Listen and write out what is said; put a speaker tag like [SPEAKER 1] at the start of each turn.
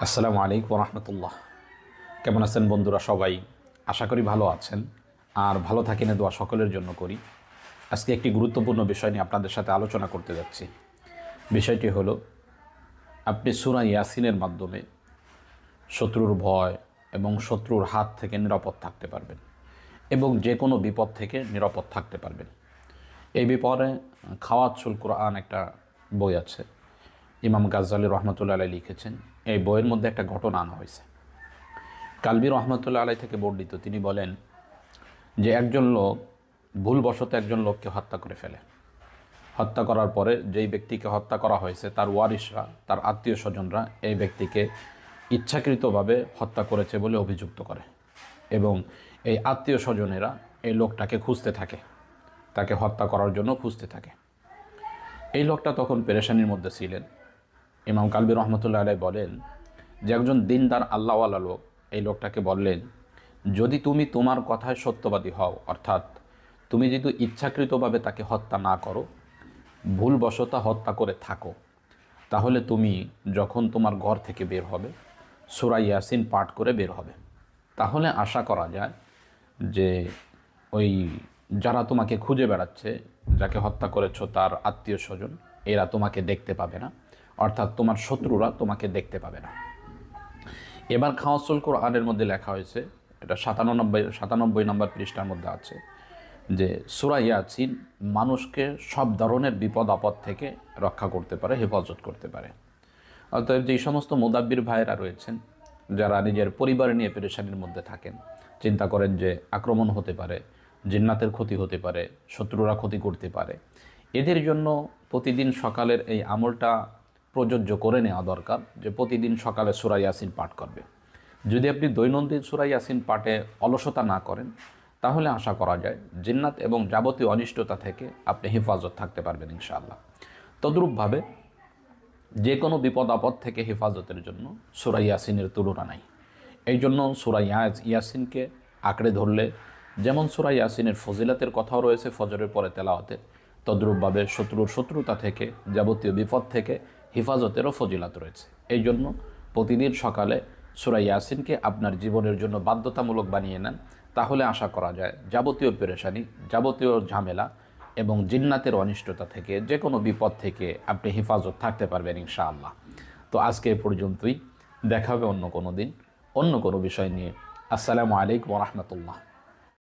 [SPEAKER 1] আসসালামু আলাইকুম রহমতুল্লাহ। কেমন আছেন বন্ধুরা? সবাই আশা করি ভালো আছেন, আর ভালো থাকেন দোয়া সকলের জন্য করি। আজকে একটি গুরুত্বপূর্ণ বিষয় নিয়ে আপনাদের সাথে আলোচনা করতে যাচ্ছি। বিষয়টি হলো, আপনি সূরা ইয়াসিনের মাধ্যমে শত্রুর ভয় এবং শত্রুর হাত থেকে নিরাপদ থাকতে পারবেন এবং যে কোনো বিপদ থেকে নিরাপদ থাকতে পারবেন। এই ব্যাপারে খাওয়াতুল কোরআন একটা বই আছে, ইমাম গাজ্জালী রহমতুল্লাহ আলাই লিখেছেন। এই বইয়ের মধ্যে একটা ঘটনা আনা হয়েছে। কালবি রহমতুল্লাহ আলাই থেকে বর্ণিত, তিনি বলেন যে একজন লোক ভুলবশত একজন লোককে হত্যা করে ফেলে। হত্যা করার পরে যেই ব্যক্তিকে হত্যা করা হয়েছে তার ওয়ারিশরা, তার আত্মীয় স্বজনরা এই ব্যক্তিকে ইচ্ছাকৃতভাবে হত্যা করেছে বলে অভিযুক্ত করে এবং এই আত্মীয় স্বজনেরা এই লোকটাকে খুঁজতে থাকে, তাকে হত্যা করার জন্য খুঁজতে থাকে। এই লোকটা তখন পেরেশানির মধ্যে ছিলেন। ইমাম কালবি রহমতুল্লাহ আলাই বলেন যে একজন দিনদার আল্লাহওয়ালা লোক এই লোকটাকে বললেন, যদি তুমি তোমার কথায় সত্যবাদী হও, অর্থাৎ তুমি যদি ইচ্ছাকৃতভাবে তাকে হত্যা না করো, ভুলবশত হত্যা করে থাকো, তাহলে তুমি যখন তোমার ঘর থেকে বের হবে সূরা ইয়াসিন পাঠ করে বের হবে। তাহলে আশা করা যায় যে ওই যারা তোমাকে খুঁজে বেড়াচ্ছে, যাকে হত্যা করেছো তার আত্মীয় স্বজন, এরা তোমাকে দেখতে পাবে না, অর্থাৎ তোমার শত্রুরা তোমাকে দেখতে পাবে না। এবার খাওয়াতুল কোরআনের মধ্যে লেখা হয়েছে, এটা 97 নম্বর পৃষ্ঠার মধ্যে আছে যে সূরা ইয়াসিন মানুষকে সব ধরনের বিপদ আপদ থেকে রক্ষা করতে পারে, হেফাজত করতে পারে। অতএব যেই সমস্ত মুদাব্বির ভাইয়েরা রয়েছেন, যারা নিজের পরিবার নিয়ে পেরেশানির মধ্যে থাকেন, চিন্তা করেন যে আক্রমণ হতে পারে, জিন্নাতের ক্ষতি হতে পারে, শত্রুরা ক্ষতি করতে পারে, এদের জন্য প্রতিদিন সকালের এই আমলটা প্রযোজ্য করে নেওয়া দরকার যে প্রতিদিন সকালে সূরা ইয়াসিন পাঠ করবে। যদি আপনি দৈনন্দিন সূরা ইয়াসিন পাঠে অলসতা না করেন, তাহলে আশা করা যায় জিন্নাত এবং যাবতীয় অনিষ্টতা থেকে আপনি হেফাজত থাকতে পারবেন ইনশাআল্লাহ। তদ্রূপভাবে যে কোনো বিপদ আপদ থেকে হেফাজতের জন্য সূরা ইয়াসিনের তুলনা নাই। এই জন্য সূরা ইয়াসিনকে আঁকড়ে ধরলে যেমন সূরা ইয়াসিনের ফজিলাতের কথাও রয়েছে ফজরের পরে তেলাওয়াতে, তদ্রূপভাবে শত্রুর শত্রুতা থেকে, যাবতীয় বিপদ থেকে হেফাজতেরও ফজিলাত রয়েছে। এই জন্য প্রতিদিন সকালে সূরা ইয়াসিনকে আপনার জীবনের জন্য বাধ্যতামূলক বানিয়ে নেন, তাহলে আশা করা যায় যাবতীয় পেরেশানি, যাবতীয় ঝামেলা এবং জিন্নাতের অনিষ্টতা থেকে, যে কোনো বিপদ থেকে আপনি হেফাজত থাকতে পারবেন ইনশাআল্লাহ। তো আজকে এ পর্যন্তই, দেখা হবে অন্য কোনো দিন অন্য কোনো বিষয় নিয়ে। আসসালামু আলাইকুম ওয়া রাহমাতুল্লাহ।